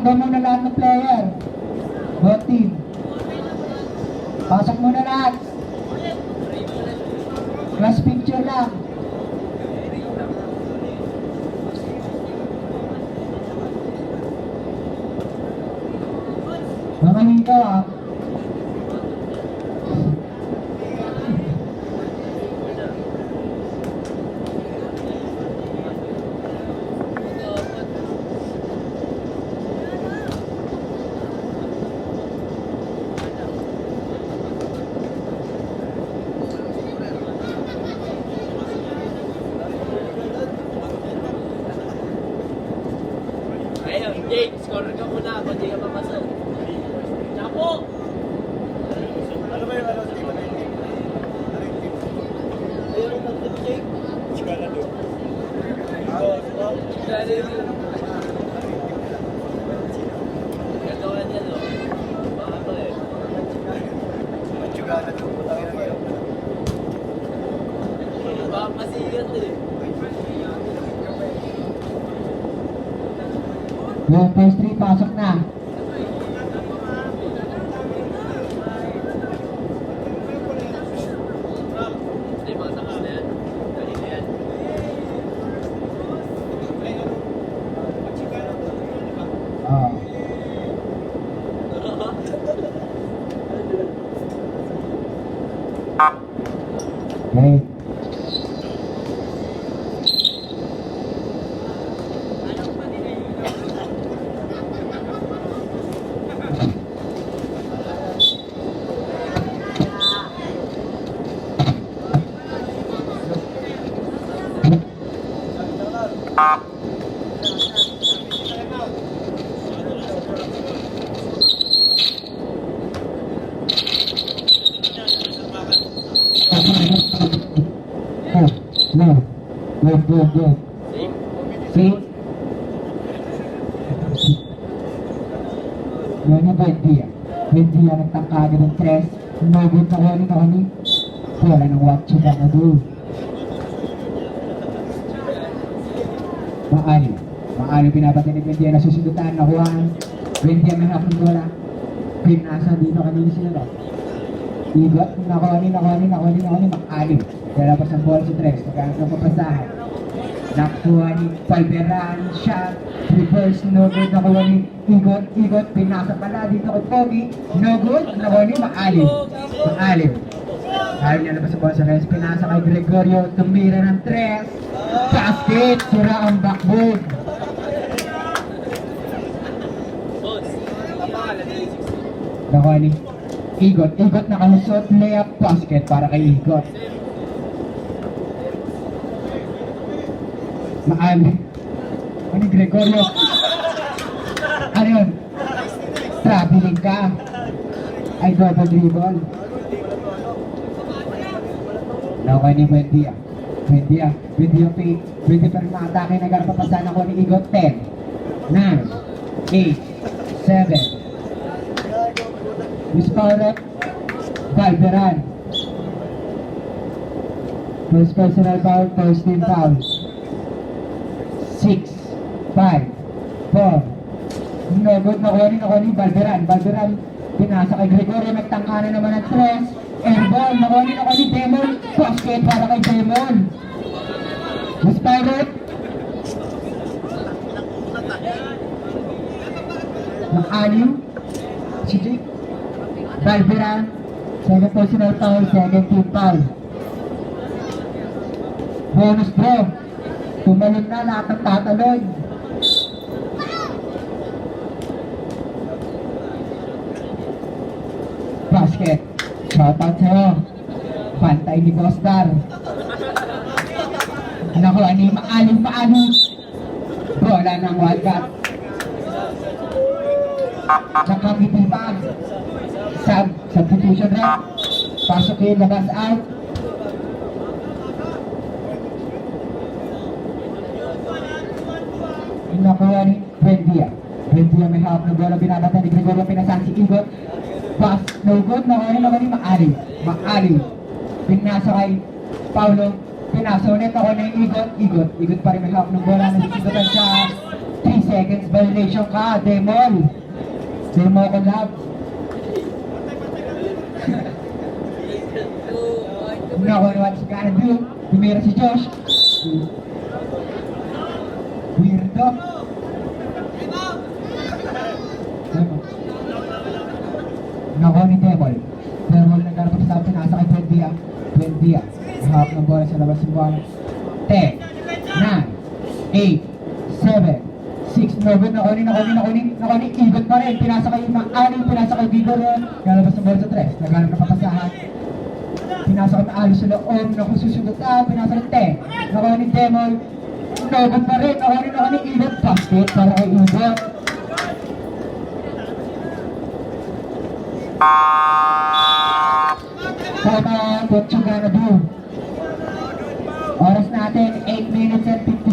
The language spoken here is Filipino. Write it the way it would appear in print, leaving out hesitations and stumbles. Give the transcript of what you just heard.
daw muna lahat ng player. Both team. Pasok muna lahat. Class picture lang. Mga hikaw ah. Ayun, Jake, score ka muna kung di ka papasok. Chapo! Ano ba yung team? Ano yung team? Ayun yung team, Jake. Chigala doon. Chigala yun. Gagawa niya, no? Baka to eh. Chigala doon. Baka masigat eh. Yung first three, pasok na. Hindi, mga takas na yan. Galing na yan. Oh. Okay. Go. See? Yan yung Buendia. Buendia nagtangka agad ng tres. Nagod na kani. Wala nang watcho ka na doon. Maali pinapatay ni Buendia na susundutan. Nakuha. Buendia may hapon wala. Pinasa dito kanina sila no. Igot. Nakuha ni. Maali. Kaya pas ang bola si Tres. Nagkakas ng papasahan. Nakuha ni Palberan. Shot. Reverse. No good. Nakuha ni Igot. Pinasa pala dito kay Pogi. No good. Nakuha ni Maali. Ayaw niya labas sa bola sa Tres. Pinasa kay Gregorio. Tumira ng Tres. Basket. Sira ang backboard. Boss, napangalan na yung 16. Nakuha ni Igot nakalusot. Layup basket para kay Igot. Maali. Ano Gregorio? Ano yun? Traveling ka. Ay, double dribble. Nakuha ni Buendia fake. Buendia pa rin makatake. Nagkarapapasan ako ni Igot. 10, 9, 8, 7. Miss Paulette Valveran. First personal foul, first team foul. 6, 5, 4. Nagod na kuha ni Valveran. Pinasa kay Gregorio. Nagtangka na naman ang Tres. Airball. Nakuha ni Demon. Basket para kay Demon. Miss Pirate. Nakaliw. Si Jake. Valveran. Second personal foul, second team foul. Bonus draw. Tumalon na lahat ng tatalon. Basket. Shoutout sa'yo. Pantay ni Bostar. Nakuha ni Maali. Bola ng Wildcat. Nakangitipan. Substitution rep. Pasok in, labas out. Nakuha ni Buendia may hawak ng bola. Binabata ni Gregorio. Pinasan si Igot. Pass, no good. Nakuha ni Maali. Pinasa kay Paulo. Pinasa ulit ako ng Igot pa rin may hawak ng bola. Nasusundutan siya 3 seconds violation ka, Demol. Demo ko lab. Nako, what's he gonna do? Tumira si Josh. Weirdo. Nako ni Demol. Demol nagkarapag sa pinasa kay Buendia. Buendia. Hawak ng bola sa labas ng bola. 10, 9, 8, 7, 6, nakunin, ikot pa rin, pinasa kay Maali, pinasa kay Vigor, lalabas ng bola sa 3, naghanap ng papasahan, pinasa kay Maali sa loob, nakususugot pinasa kay 10, nakunin Demol, ikot pa rin, nakunin, ikot, basket para kay Ikot. Time out, what you gonna do? Oras natin, 8 minutes and 15